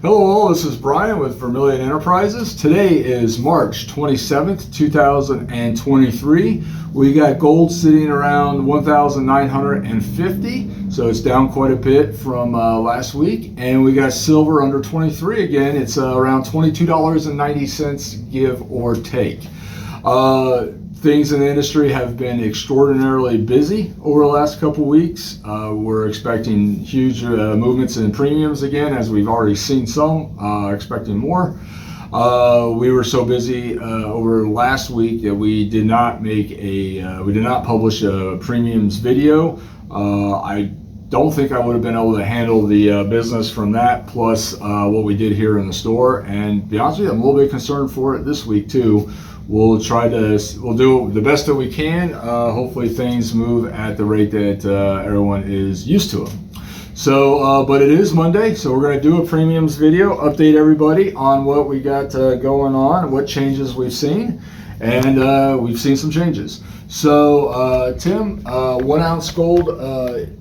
Hello all, this is Brian with Vermillion Enterprises. Today is March 27th, 2023. We got gold sitting around 1,950, so it's down quite a bit from last week. And we got silver under 23 again. It's around $22.90, give or take. Things in the industry have been extraordinarily busy over the last couple weeks. We're expecting huge movements in premiums again, as we've already seen some, expecting more. We were so busy over last week that we did not publish a premiums video. I don't think I would have been able to handle the business from that, plus what we did here in the store. And to be honest with you, I'm a little bit concerned for it this week too. We'll do the best that we can. Hopefully things move at the rate that everyone is used to them. So, but it is Monday, so we're going to do a premiums video, update everybody on what we got going on, what changes we've seen, and we've seen some changes. So, Tim, 1 ounce gold,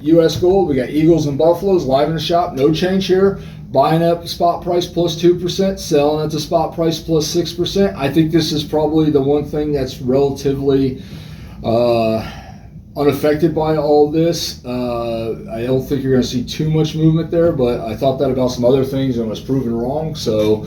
U.S. gold, we got Eagles and Buffaloes live in the shop, no change here. Buying up spot price plus 2%, selling at the spot price plus 6%. I think this is probably the one thing that's relatively unaffected by all this. I don't think you're going to see too much movement there, but I thought that about some other things and was proven wrong. So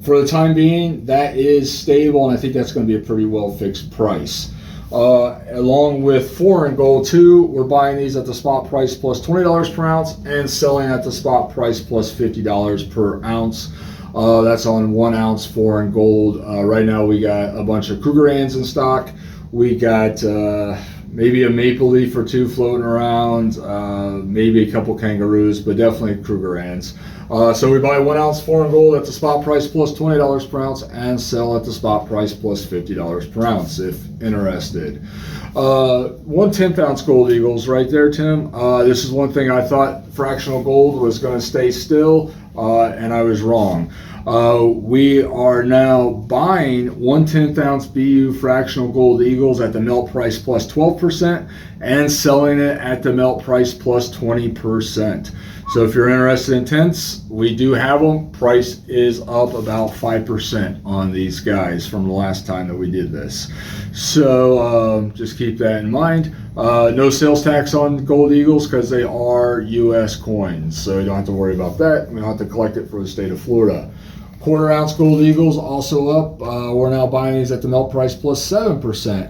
for the time being, that is stable, and I think that's going to be a pretty well fixed price. Along with foreign gold too, we're buying these at the spot price plus $20 per ounce and selling at the spot price plus $50 per ounce. That's on 1 ounce foreign gold. Right now we got a bunch of Krugerrands in stock. We got maybe a maple leaf or two floating around, maybe a couple kangaroos, but definitely Krugerrands. So we buy 1 ounce foreign gold at the spot price plus $20 per ounce and sell at the spot price plus $50 per ounce if interested. 1/10 ounce gold Eagles right there, Tim. This is one thing I thought fractional gold was going to stay still, and I was wrong. We are now buying 1/10 ounce BU fractional gold Eagles at the melt price plus 12% and selling it at the melt price plus 20%. So if you're interested in tenths, we do have them. Price is up about 5% on these guys from the last time that we did this. So just keep that in mind. No sales tax on gold Eagles because they are U.S. coins, so you don't have to worry about that. We don't have to collect it for the state of Florida. 1/4 ounce gold Eagles also up. We're now buying these at the melt price plus 7%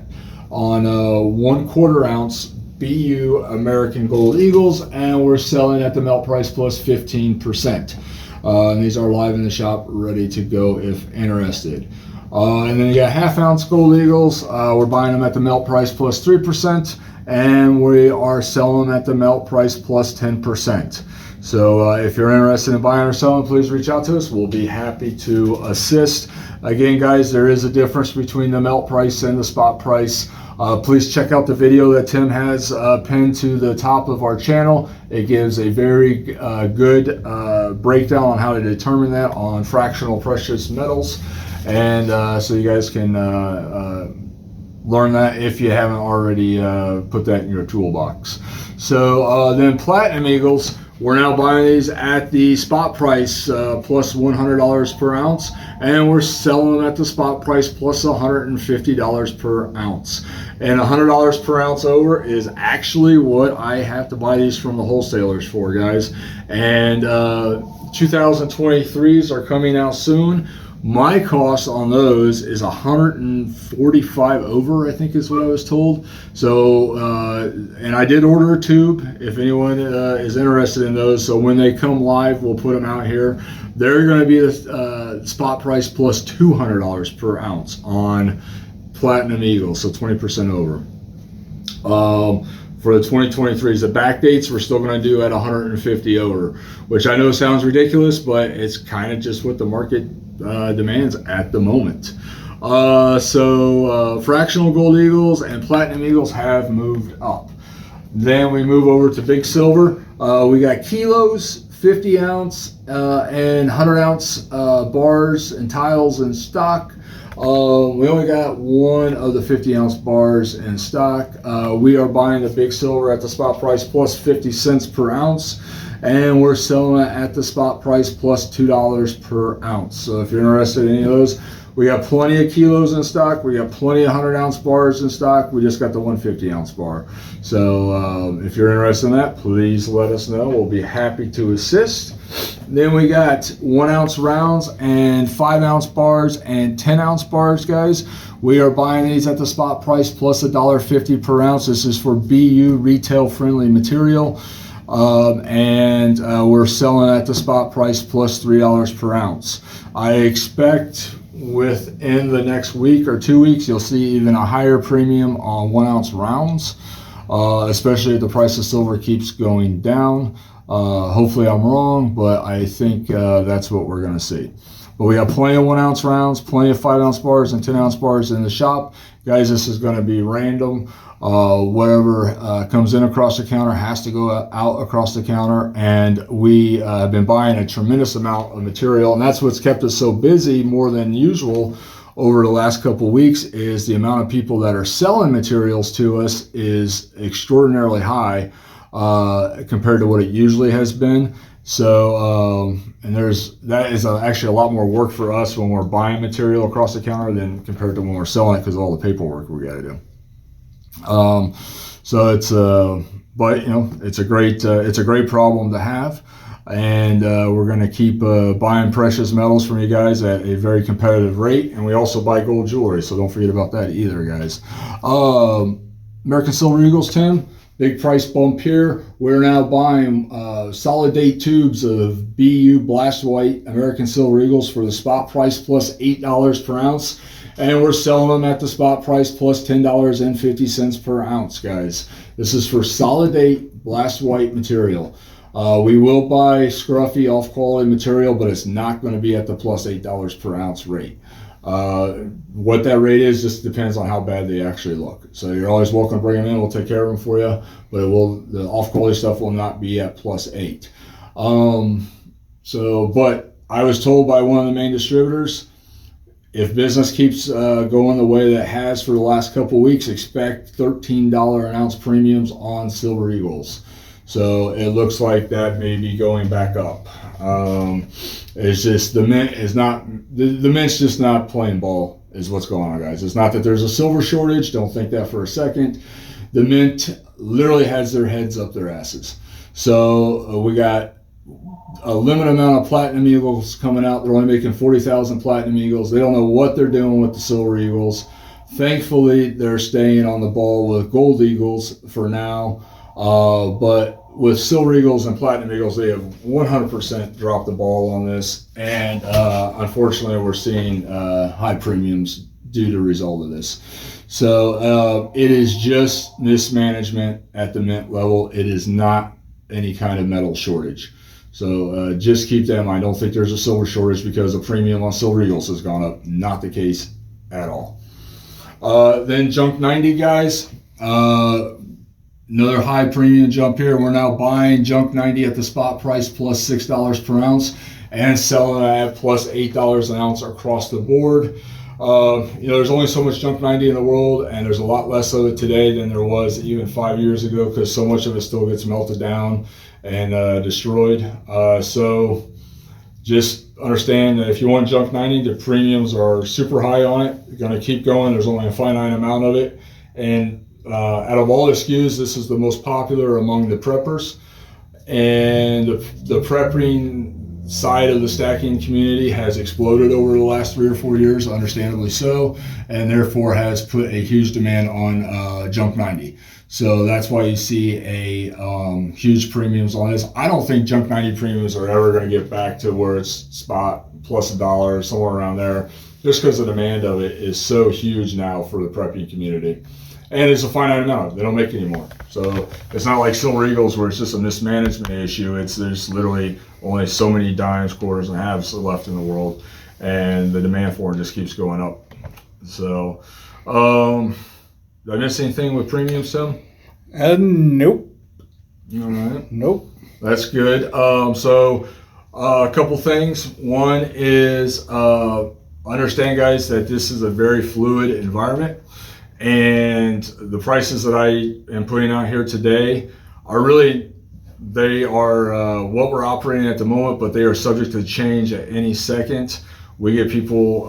on 1/4 ounce BU American gold Eagles, and we're selling at the melt price plus 15%. And these are live in the shop, ready to go if interested. And then you got 1/2 ounce gold Eagles. We're buying them at the melt price plus 3%, and we are selling them at the melt price plus 10%. So if you're interested in buying or selling, please reach out to us. We'll be happy to assist. Again, guys, there is a difference between the melt price and the spot price. Please check out the video that Tim has pinned to the top of our channel. It gives a very good breakdown on how to determine that on fractional precious metals. And so you guys can learn that if you haven't already put that in your toolbox. So then Platinum Eagles, we're now buying these at the spot price plus $100 per ounce, and we're selling them at the spot price plus $150 per ounce. And $100 per ounce over is actually what I have to buy these from the wholesalers for, guys. And 2023s are coming out soon. My cost on those is 145 over, I think is what I was told. So, and I did order a tube if anyone is interested in those. So when they come live, we'll put them out here. They're going to be the spot price plus $200 per ounce on Platinum Eagles, so 20% over. For the 2023s, the back dates we're still going to do at 150 over, which I know sounds ridiculous, but it's kind of just what the market demands at the moment. So fractional gold Eagles and Platinum Eagles have moved up. Then we move over to big silver. We got kilos, 50 ounce and 100 ounce bars and tiles in stock. We only got one of the 50 ounce bars in stock. We are buying the big silver at the spot price plus 50 cents per ounce and we're selling it at the spot price plus $2 per ounce. So if you're interested in any of those, we got plenty of kilos in stock. We got plenty of 100-ounce bars in stock. We just got the 150-ounce bar. So if you're interested in that, please let us know. We'll be happy to assist. Then we got 1-ounce rounds and 5-ounce bars and 10-ounce bars, guys. We are buying these at the spot price plus $1.50 per ounce. This is for BU retail-friendly material. And we're selling at the spot price plus $3 per ounce. I expect within the next week or 2 weeks, you'll see even a higher premium on 1-ounce rounds, especially if the price of silver keeps going down. Hopefully I'm wrong, but I think that's what we're going to see. But we have plenty of 1-ounce rounds, plenty of 5-ounce bars and 10-ounce bars in the shop. Guys, this is going to be random. Whatever comes in across the counter has to go out across the counter, and we have been buying a tremendous amount of material, and that's what's kept us so busy more than usual over the last couple of weeks. Is the amount of people that are selling materials to us is extraordinarily high compared to what it usually has been. So and that is actually a lot more work for us when we're buying material across the counter than compared to when we're selling it, because of all the paperwork we got to do. So it's but it's a great problem to have, and we're going to keep buying precious metals from you guys at a very competitive rate, and we also buy gold jewelry, so don't forget about that either, guys. American Silver Eagles, Tim, big price bump here. We're now buying solid date tubes of BU Blast White American Silver Eagles for the spot price plus $8 per ounce. And we're selling them at the spot price plus $10.50 per ounce, guys. This is for solid date Blast White material. We will buy scruffy off-quality material, but it's not going to be at the plus $8 per ounce rate. What that rate is just depends on how bad they actually look. So you're always welcome to bring them in. We'll take care of them for you, but the off-quality stuff will not be at plus 8. But I was told by one of the main distributors, if business keeps going the way that it has for the last couple of weeks, expect $13 an ounce premiums on Silver Eagles. So it looks like that may be going back up. It's just the mint is not, the mint's just not playing ball is what's going on, guys. It's not that there's a silver shortage. Don't think that for a second. The mint literally has their heads up their asses. So we got a limited amount of platinum eagles coming out. They're only making 40,000 platinum eagles. They don't know what they're doing with the silver eagles. Thankfully, they're staying on the ball with gold eagles for now. But with silver eagles and platinum eagles, they have 100% dropped the ball on this. And unfortunately, we're seeing high premiums due to the result of this. So it is just mismanagement at the mint level. It is not any kind of metal shortage. So just keep that in mind. Don't think there's a silver shortage because the premium on Silver Eagles has gone up. Not the case at all. Then Junk 90, guys. Another high premium jump here. We're now buying Junk 90 at the spot price plus $6 per ounce and selling it at plus $8 an ounce across the board. There's only so much Junk 90 in the world, and there's a lot less of it today than there was even 5 years ago, because so much of it still gets melted down and destroyed. So just understand that if you want Junk 90, the premiums are super high on it. You're going to keep going. There's only a finite amount of it. And out of all the SKUs, this is the most popular among the preppers. And the prepping side of the stacking community has exploded over the last 3 or 4 years, understandably so, and therefore has put a huge demand on Junk 90. So that's why you see a huge premiums on this. I don't think Junk 90 premiums are ever going to get back to where it's spot plus $1, somewhere around there, just because the demand of it is so huge now for the prepping community. And it's a finite amount. They don't make any more. So it's not like Silver Eagles where it's just a mismanagement issue. There's literally only so many dimes, quarters, and halves left in the world, and the demand for it just keeps going up. So, did I miss anything with premiums, Tim? Nope. All right. Nope. That's good. So a couple things. One is understand, guys, that this is a very fluid environment. And the prices that I am putting out here today are really they are what we're operating at the moment, but they are subject to change at any second. We get people,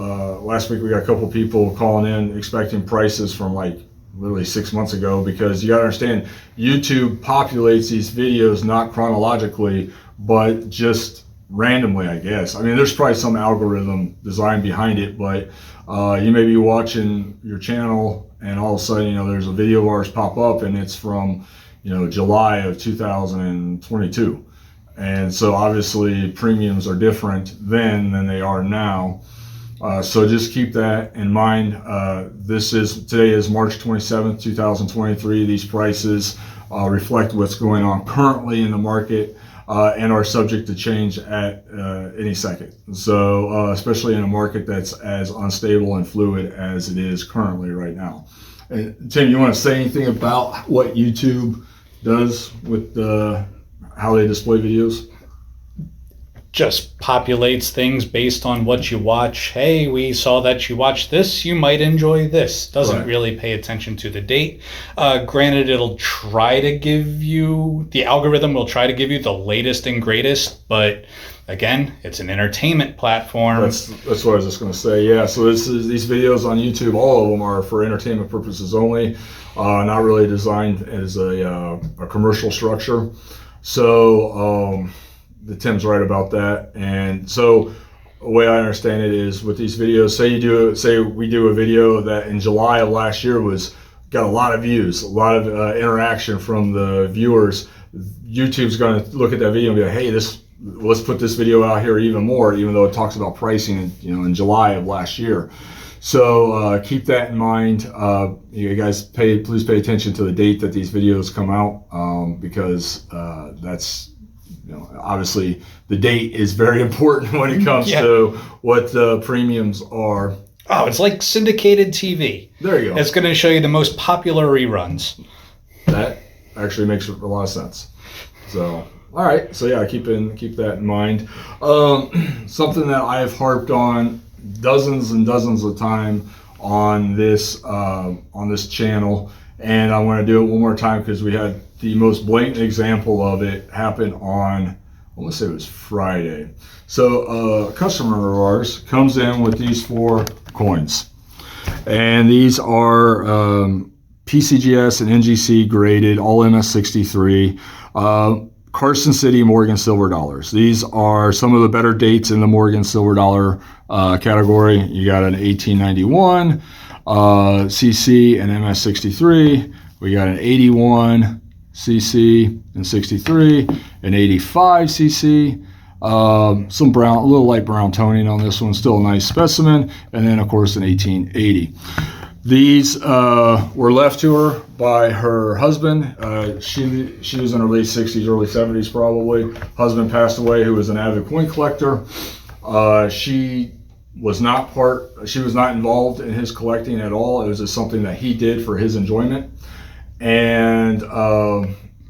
last week we got a couple people calling in expecting prices from like literally 6 months ago, because you got to understand, YouTube populates these videos not chronologically, but just randomly, I guess. I mean, there's probably some algorithm design behind it, but you may be watching your channel and all of a sudden, there's a video of ours pop up and it's from, July of 2022. And so obviously premiums are different then than they are now. So just keep that in mind. Today is March 27th, 2023. These prices reflect what's going on currently in the market and are subject to change at any second. So especially in a market that's as unstable and fluid as it is currently right now. And Tim, you want to say anything about what YouTube does with how they display videos? Just populates things based on what you watch. Hey, we saw that you watched this, you might enjoy this. Doesn't really pay attention to the date. Granted, the algorithm will try to give you the latest and greatest, but again, it's an entertainment platform. That's what I was just going to say. Yeah, so these videos on YouTube, all of them are for entertainment purposes only, not really designed as a commercial structure. So Tim's right about that. And so the way I understand it is with these videos, say we do a video that in July of last year got a lot of views, a lot of interaction from the viewers. YouTube's going to look at that video and be like, hey, let's put this video out here even more, even though it talks about pricing in July of last year. So keep that in mind. You guys please pay attention to the date that these videos come out, because that's obviously the date is very important when it comes to what the premiums are. Oh, it's like syndicated TV. There you go. It's going to show you the most popular reruns. That actually makes a lot of sense. So, all right. So yeah, keep that in mind. Something that I've harped on dozens and dozens of time on this channel, and I want to do it one more time because we had the most blatant example of it happen on, I want to say it was Friday. So a customer of ours comes in with these 4 coins, and these are PCGS and NGC graded, all MS63, Carson City Morgan Silver Dollars. These are some of the better dates in the Morgan Silver Dollar category. You got an 1891 CC and MS63. We got an 81 CC and 63, an 85 CC, some brown, a little light brown toning on this one, still a nice specimen, and then of course an 1880. These were left to her by her husband. She was in her late 60s, early 70s probably. Husband passed away, who was an avid coin collector. She was not involved in his collecting at all. It was just something that he did for his enjoyment. And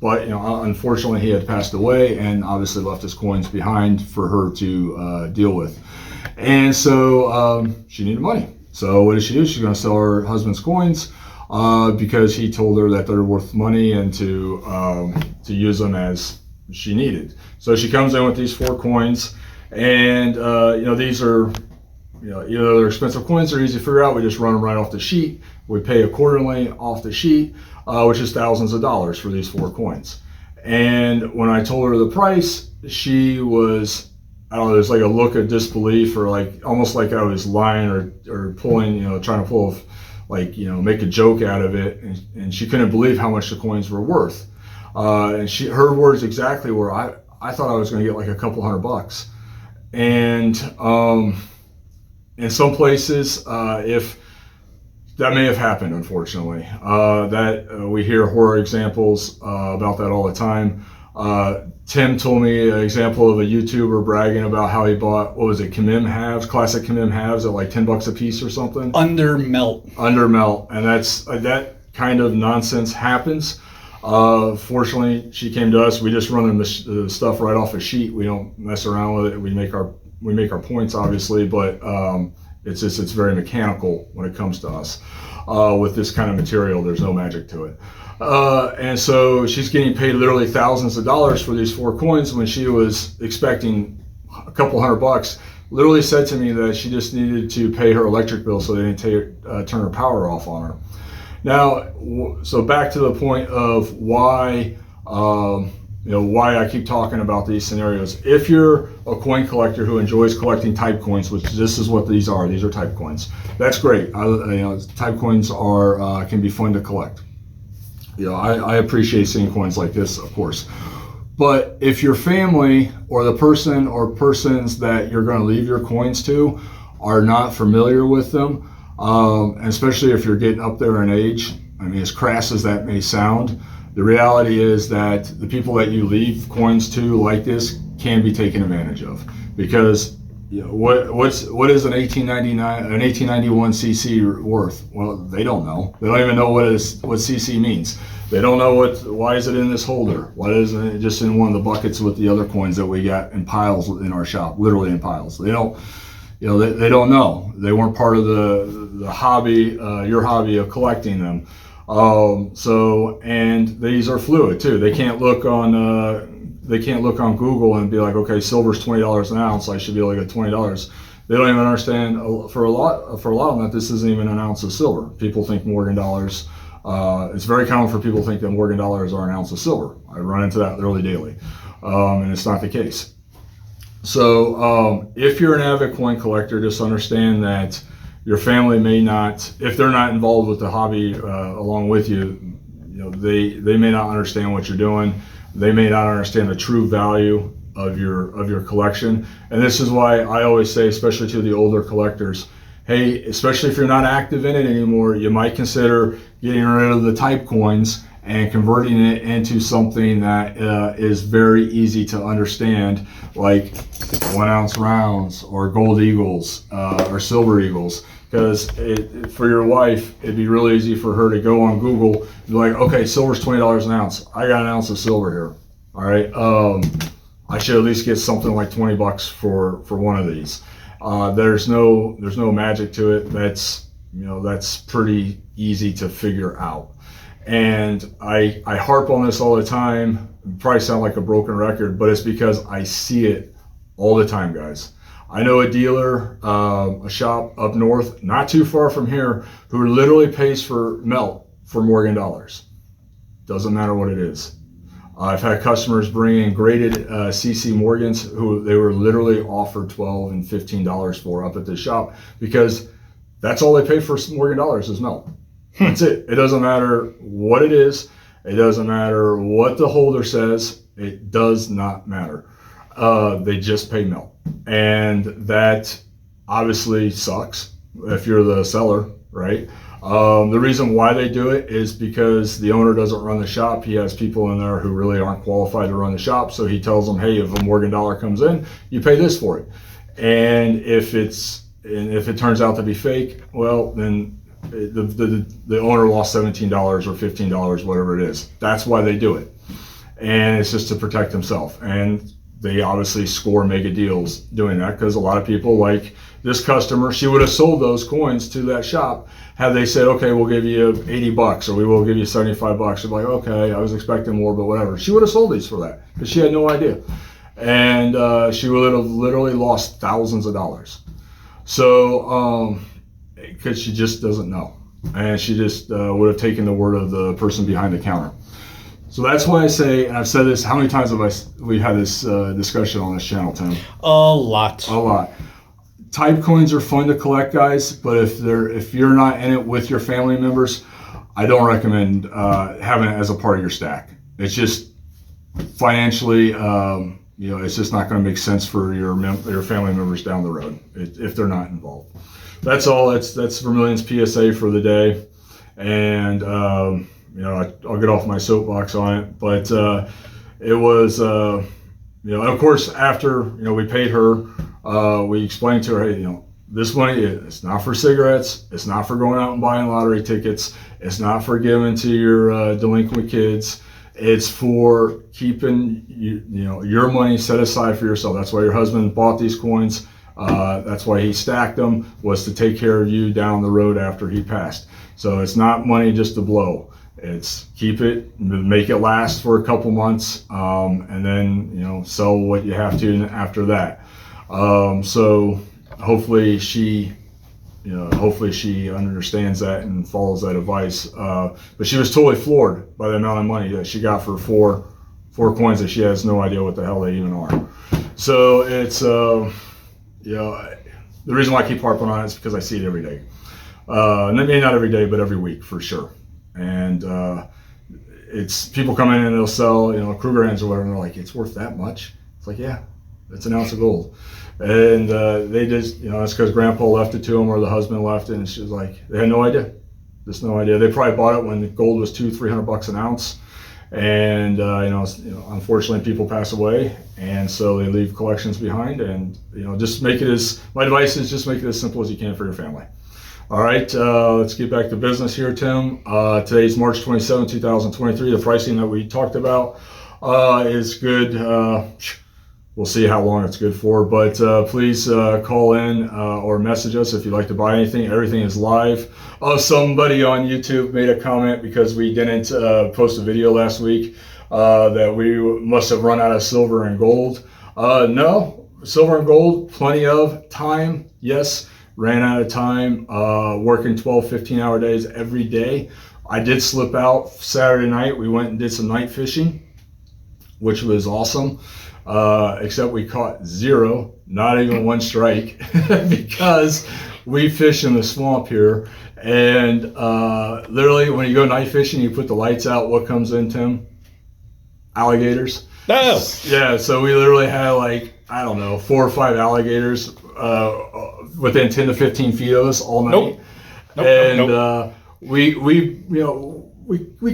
but unfortunately he had passed away and obviously left his coins behind for her to deal with. And so she needed money. So what did she do? She's going to sell her husband's coins because he told her that they're worth money and to use them as she needed. So she comes in with these 4 coins, and these are, either they're expensive coins, they're easy to figure out. We just run them right off the sheet. We pay accordingly off the sheet, which is thousands of dollars for these 4 coins. And when I told her the price, she was, I don't know, there's like a look of disbelief, or like almost like I was lying or pulling, trying to pull, like, make a joke out of it. And she couldn't believe how much the coins were worth. And her words exactly were, I thought I was going to get like a couple $100. And in some places, if that may have happened, unfortunately, we hear horror examples about that all the time. Tim told me an example of a YouTuber bragging about how he bought, what was it, Kamim halves, classic Kamim halves at like $10 a piece or something. Under melt. And that kind of nonsense happens. Fortunately, she came to us. We just run the stuff right off a sheet. We don't mess around with it. We make our points, obviously, but it's very mechanical when it comes to us. with this kind of material. There's no magic to it. And so she's getting paid literally thousands of dollars for these 4 coins when she was expecting a couple $100. Literally said to me that she just needed to pay her electric bill so they didn't turn her power off on her. Now, so back to the point of why, why I keep talking about these scenarios. If you're a coin collector who enjoys collecting type coins, which this is what these are type coins. That's great. Type coins are can be fun to collect. I appreciate seeing coins like this, of course. But if your family or the person or persons that you're going to leave your coins to are not familiar with them, and especially if you're getting up there in age, I mean, as crass as that may sound, the reality is that the people that you leave coins to like this can be taken advantage of. Because what is an 1891 CC worth? Well, they don't know. They don't even know what CC means. They don't know why is it in this holder? Why isn't it just in one of the buckets with the other coins that we got in piles in our shop, literally in piles? They don't, they don't know. They weren't part of the hobby, your hobby of collecting them. And these are fluid too. They can't look on Google and be like, okay, silver's $20 an ounce. I should be able to get $20. They don't even understand for a lot of them that this isn't even an ounce of silver. People think Morgan dollars. It's very common for people to think that Morgan dollars are an ounce of silver. I run into that literally daily, and it's not the case. So if you're an avid coin collector, just understand that your family may not, if they're not involved with the hobby along with you, they may not understand what you're doing. They may not understand the true value of your collection. And this is why I always say, especially to the older collectors, hey, especially if you're not active in it anymore, you might consider getting rid of the type coins and converting it into something that is very easy to understand, like 1 ounce rounds or gold eagles or silver eagles. Because for your wife, it'd be really easy for her to go on Google and be like, okay, silver's $20 an ounce. I got an ounce of silver here. All right, I should at least get something like $20 for one of these. There's no magic to it. That's pretty easy to figure out. And I harp on this all the time. Probably sound like a broken record, but it's because I see it all the time, guys. I know a dealer, a shop up north, not too far from here, who literally pays for melt for Morgan dollars. Doesn't matter what it is. I've had customers bring in graded CC Morgans who they were literally offered $12 and $15 for up at the shop, because that's all they pay for Morgan dollars is melt. That's it. It doesn't matter what it is. It doesn't matter what the holder says. It does not matter. They just pay melt. And that obviously sucks if you're the seller, right? The reason why they do it is because the owner doesn't run the shop. He has people in there who really aren't qualified to run the shop. So he tells them, hey, if a Morgan dollar comes in, you pay this for it. And if it turns out to be fake, well, then the owner lost $17 or $15, whatever it is. That's why they do it. And it's just to protect himself. And they obviously score mega deals doing that, because a lot of people, like this customer, she would have sold those coins to that shop had they said, okay, we'll give you $80 or we will give you $75. She'd be like, okay, I was expecting more, but whatever. She would have sold these for that because she had no idea. And she would have literally lost thousands of dollars. So, because she just doesn't know. And she just would have taken the word of the person behind the counter. So that's why I say, and I've said this, how many times have we had this discussion on this channel, Tim? A lot. A lot. Type coins are fun to collect, guys, but if you're not in it with your family members, I don't recommend having it as a part of your stack. It's just financially, it's just not going to make sense for your family members down the road if they're not involved. That's all. That's Vermillion's PSA for the day, and I'll get off my soapbox on it, but it was, of course, after, we paid her, we explained to her, hey, this money, it's not for cigarettes, it's not for going out and buying lottery tickets, it's not for giving to your delinquent kids, it's for keeping your money set aside for yourself. That's why your husband bought these coins. That's why he stacked them, was to take care of you down the road after he passed. So it's not money just to blow. It's keep it, make it last for a couple months, and then sell what you have to after that. So hopefully she understands that and follows that advice. But she was totally floored by the amount of money that she got for four coins that she has no idea what the hell they even are. So it's the reason why I keep harping on it is because I see it every day. Maybe not every day, but every week for sure. And it's people come in and they'll sell, Krugerrands or whatever, and they're like, it's worth that much? It's like, yeah, it's an ounce of gold. And they just, it's because Grandpa left it to them or the husband left it, and it's just like, they had no idea. Just no idea. They probably bought it when the gold was $200-300 an ounce. And, unfortunately people pass away, and so they leave collections behind, and, just make it my advice is just make it as simple as you can for your family. All right, let's get back to business here, Tim. Today's March 27, 2023. The pricing that we talked about is good. We'll see how long it's good for, but please call in or message us if you'd like to buy anything. Everything is live. Somebody on YouTube made a comment because we didn't post a video last week that we must have run out of silver and gold. No, silver and gold, plenty of time, yes. Ran out of time, working 12-15 hour days every day. I did slip out Saturday night. We went and did some night fishing, which was awesome, except we caught zero, not even one strike, because we fish in the swamp here. And literally, when you go night fishing, you put the lights out. What comes in, Tim? Alligators. No. Yeah, so we literally had 4 or 5 alligators within 10 to 15 feet of us all night. Nope. We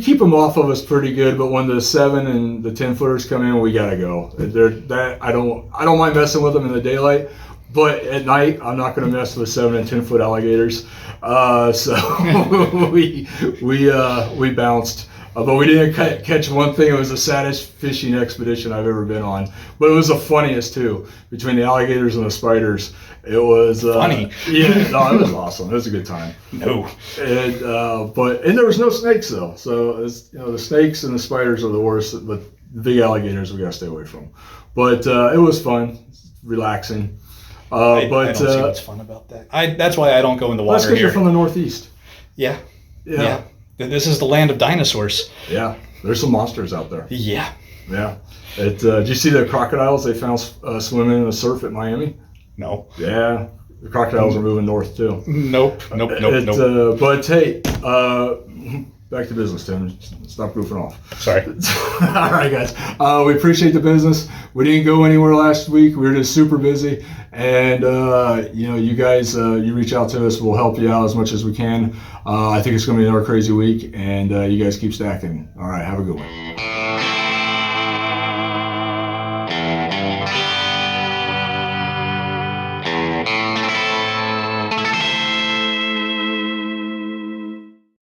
keep them off of us pretty good, but when the 7 and the 10 footers come in, we gotta go. I don't mind messing with them in the daylight, but at night I'm not gonna mess with 7 and 10 foot alligators. So we bounced. But we didn't catch one thing. It was the saddest fishing expedition I've ever been on. But it was the funniest too. Between the alligators and the spiders, it was funny. Yeah, no, it was awesome. It was a good time. No. And there was no snakes though. So the snakes and the spiders are the worst. But the big alligators we gotta stay away from. But it was fun, relaxing. I don't see what's fun about that. That's why I don't go in the water that's because here. you're from the Northeast. Yeah. This is the land of dinosaurs. Yeah, there's some monsters out there. Yeah. Yeah. Did you see the crocodiles they found swimming in the surf at Miami? No. Yeah, the crocodiles are moving north too. Nope. But hey, back to business, Tim. Stop goofing off. Sorry. All right, guys. We appreciate the business. We didn't go anywhere last week. We were just super busy. And, you guys, you reach out to us. We'll help you out as much as we can. I think it's going to be another crazy week. And you guys keep stacking. All right. Have a good one.